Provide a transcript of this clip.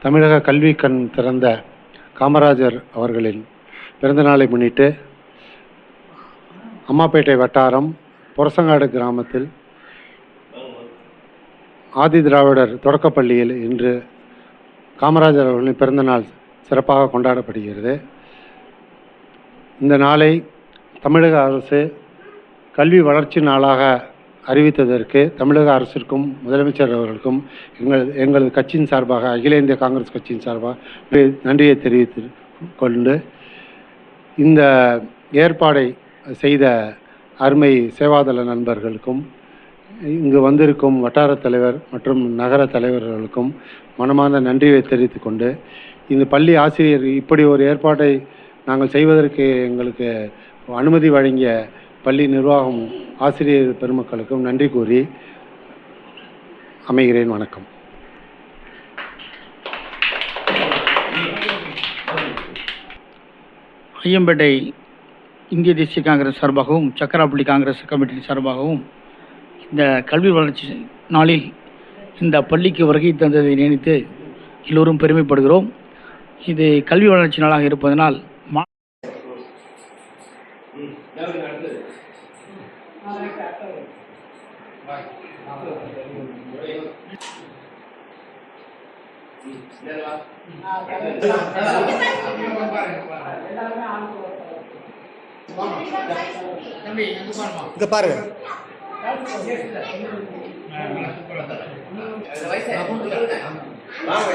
தமிழக கல்வி கண் திறந்த காமராஜர் அவர்களின் பிறந்தநாளை முன்னிட்டு அம்மாப்பேட்டை வட்டாரம் பொரசங்காடு கிராமத்தில் ஆதி திராவிடர் தொடக்கப்பள்ளியில் இன்று காமராஜர் அவர்களின் பிறந்தநாள் சிறப்பாக கொண்டாடப்படுகிறது. இந்த நாளை தமிழக அரசு கல்வி வளர்ச்சி நாளாக அறிவித்ததற்கு தமிழக அரசிற்கும் முதலமைச்சர் அவர்களுக்கும் எங்களது கட்சியின் சார்பாக, அகில இந்திய காங்கிரஸ் கட்சியின் சார்பாக நன்றியை தெரிவித்து கொண்டு, இந்த ஏற்பாடை செய்த அருமை சேவாதள நண்பர்களுக்கும் இங்கு வந்திருக்கும் வட்டார தலைவர் மற்றும் நகர தலைவர்களுக்கும் மனமார்ந்த நன்றியை தெரிவித்துக் கொண்டு, இந்த பள்ளி ஆசிரியர் இப்படி ஒரு ஏற்பாட்டை நாங்கள் செய்வதற்கு எங்களுக்கு அனுமதி வழங்கிய பள்ளி நிர்வாகம், ஆசிரியர் பெருமக்களுக்கும் நன்றி கூறி அமைகிறேன். வணக்கம். ஐயம்பேட்டை இந்திய தேசிய காங்கிரஸ் சார்பாகவும் சக்கராப்பள்ளி காங்கிரஸ் கமிட்டி சார்பாகவும் இந்த கல்வி வளர்ச்சி நாளில் இந்த பள்ளிக்கு வருகை தந்ததை நினைத்து எல்லோரும் பெருமைப்படுகிறோம். இது கல்வி வளர்ச்சி நாளாக இருப்பதனால் இங்க பாருங்க. வாங்க